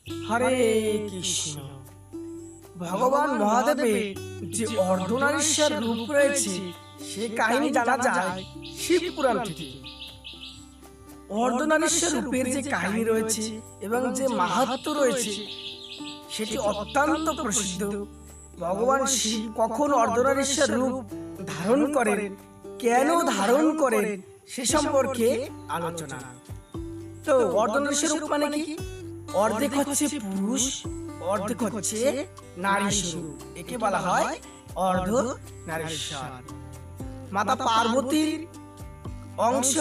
হরে কৃষ্ণ। ভগবান মহাদেবের যে অর্ধনারীশ্বর রূপ রয়েছে সে কাহিনী জানা যায় শিব পুরাণ থেকে। অর্ধনারীশ্বর রূপের যে কাহিনী রয়েছে এবং যে মাহাত্ম্য রয়েছে সেটি অত্যন্ত প্রসিদ্ধ। ভগবান শিব কখন অর্ধনারীশ্বর রূপ ধারণ করেন, কেন ধারণ করেন সে সম্পর্কে আলোচনা। তো অর্ধনারীশ্বর রূপ মানে কি? অর্ধেক হচ্ছে পুরুষ, অর্ধেক হচ্ছে নারী স্বরূপ, একে বলা হয় অর্ধনারীশ্বর। মাতা পার্বতীর অংশ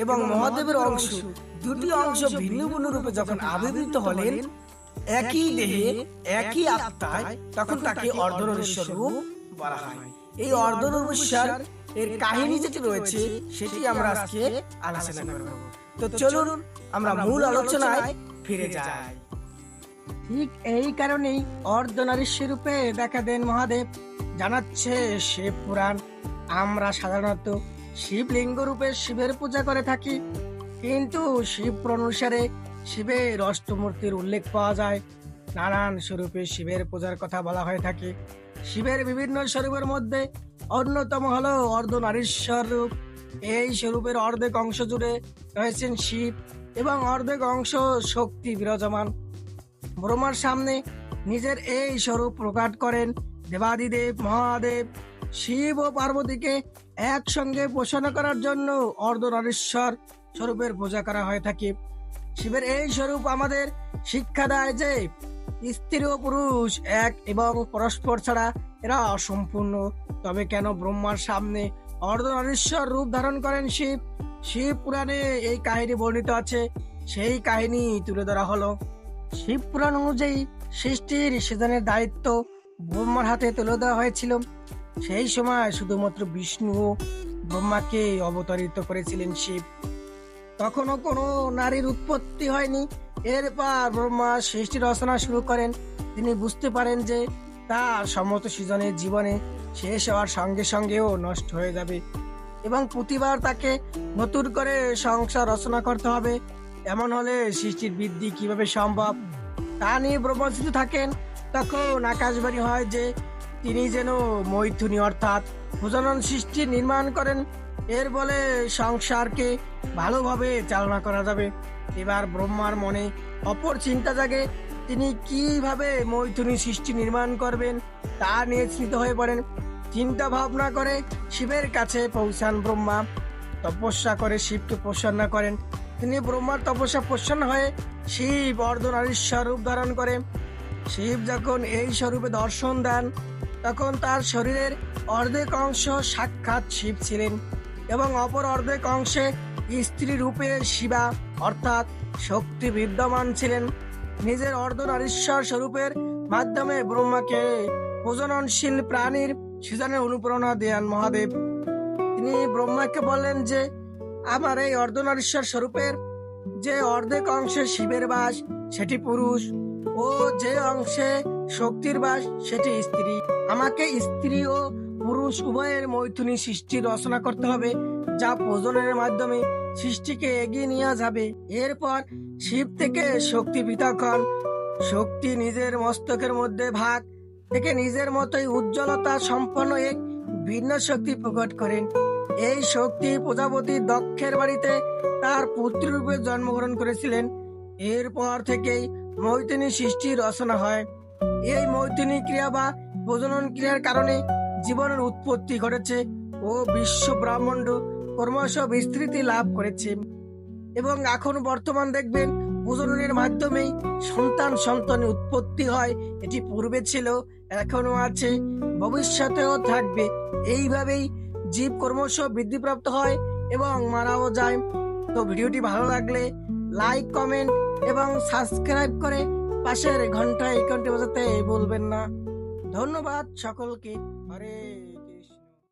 এবং মহাদেবের অংশ, দুটি অংশ ভিন্ন ভিন্ন রূপে যখন আবির্ভূত হলেন একই দেহে একই আত্মায়, তখন তাকে অর্ধনারীশ্বর রূপ বলা হয়। এই অর্ধনারীশ্বর এর কাহিনী যেটি রয়েছে সেটি আমরা আজকে আলোচনা করব। তো চলুন আমরা মূল আলোচনায় ফিরে যাই। ঠিক এই কারণেই অর্ধনারীশ্বর রূপে দেখা দেন মহাদেব, জানাচ্ছে শিব পুরাণ। আমরা সাধারণত শিবলিঙ্গ রূপে শিবের পূজা করে থাকি, কিন্তু শিব পুরাণ অনুসারে শিবের অষ্টমূর্তির উল্লেখ পাওয়া যায়। নানান স্বরূপে শিবের পূজার কথা বলা হয়ে থাকে। শিবের বিভিন্ন স্বরূপের মধ্যে অন্যতম হলো অর্ধনারীশ্বর রূপ। এই স্বরূপের অর্ধেক অংশ জুড়ে রয়েছেন শিব এবং অর্ধেক অংশ শক্তি বিরাজমান। ব্রহ্মার সামনে নিজের এই স্বরূপ প্রকাশ করেন দেবাদিদেব মহাদেব। শিব ও পার্বতীকে একসঙ্গে পোষণ করার জন্য অর্ধনারীশ্বর স্বরূপের পূজা করা হয়ে থাকে। শিবের এই স্বরূপ আমাদের শিক্ষা দেয় যে স্ত্রী ও পুরুষ এক এবং পরস্পর ছাড়া এরা অসম্পূর্ণ। তবে কেন ব্রহ্মার সামনে অর্ধনারীশ্বর রূপ ধারণ করেন শিব? শিব পুরাণে এই কাহিনী বর্ণিত আছে, সেই কাহিনী তুলে ধরা হলো। শিব পুরাণ অনুযায়ী সৃষ্টির সিজনের দায়িত্ব ব্রহ্মার হাতে তুলে দেওয়া হয়েছিল। সেই সময় শুধুমাত্র বিষ্ণু ও ব্রহ্মাকে অবতারিত করেছিলেন শিব। তখনও কোনো নারীর উৎপত্তি হয়নি। এরপর ব্রহ্মা সৃষ্টি রচনা শুরু করেন। তিনি বুঝতে পারেন যে তার সমস্ত সৃজনের জীবনে শেষ হওয়ার সঙ্গে সঙ্গেও নষ্ট হয়ে যাবে এবং প্রতিবার তাকে নতুন করে সংসার রচনা করতে হবে। এমন হলে সৃষ্টির বৃদ্ধি কিভাবে সম্ভব তা নিয়ে ব্রহ্মচিত থাকেন। তখন আকাশবাণী হয় যে তিনি যেন মৈথুনী অর্থাৎ প্রজনন সৃষ্টি নির্মাণ করেন, এর বলে সংসারকে ভালোভাবে চালনা করা যাবে। এবার ব্রহ্মার মনে অপর চিন্তা জাগে, তিনি কিভাবে মৈথুনী সৃষ্টি নির্মাণ করবেন তা নিয়ে চিন্তিত হয়ে পড়েন। চিন্তা ভাবনা করে শিবের কাছে পৌঁছান ব্রহ্মা। তপস্যা করে শিবকে প্রসন্ন করেন। তিনি ব্রহ্মার তপস্যা প্রসন্ন হয়ে শিব অর্ধনারীশ্বর রূপ ধারণ করে। শিব যখন এই স্বরূপে দর্শন দেন তখন তার শরীরের অর্ধেক অংশ সাক্ষাৎ শিব ছিলেন এবং অপর অর্ধেক অংশে স্ত্রী রূপে শিবা অর্থাৎ শক্তি বিদ্যমান ছিলেন। নিজের অর্ধনারীশ্বর স্বরূপের মাধ্যমে ব্রহ্মাকে প্রজননশীল প্রাণীর সৃজনের অনুপ্রেরণা দেন মহাদেব। তিনি ব্রহ্মাকে বললেন যে আমার এই অর্ধনারীশ্বর স্বরূপের যে অর্ধেক অংশে শিবের বাস সেটি পুরুষ ও যে অংশে শক্তির বাস সেটি স্ত্রী। আমাকে স্ত্রী ও পুরুষ উভয়ের মৈথুনী সৃষ্টি রচনা করতে হবে, যা প্রজননের মাধ্যমে সৃষ্টিকে এগিয়ে নিয়ে যাবে। এরপর শিব থেকে শক্তি পৃথক হন। শক্তি নিজের মস্তকের মধ্যে ভাগ থেকে নিজের মতোই উজ্জ্বলতা সম্পন্ন এক ভিন্ন শক্তি প্রকট করেন। এই শক্তি প্রজাপতি দক্ষের বাড়িতে তার পুত্ররূপে জন্মগ্রহণ করেছিলেন। এরপর থেকেই মৈথুনী সৃষ্টি রচনা হয়। এই মৈথুনী ক্রিয়া বা প্রজনন ক্রিয়ার কারণে জীবনের উৎপত্তি ঘটেছে ও বিশ্ব ব্রহ্মাণ্ড ক্রমশ বিস্তৃতি লাভ করেছে এবং এখন বর্তমান দেখবেন প্রজননের মাধ্যমেই সন্তানের উৎপত্তি হয়। এটি পূর্বে ছিল, এখনো আছে, ভবিষ্যতেও থাকবে। এইভাবেই জীব ক্রমশ বৃদ্ধিপ্রাপ্ত হয় এবং মারাও যায়। তো ভিডিওটি ভালো লাগলে লাইক, কমেন্ট এবং সাবস্ক্রাইব করে পাশের ঘন্টা আইকনটি বাজাতে ভুলবেন না। ধন্যবাদ সকলকে। হরে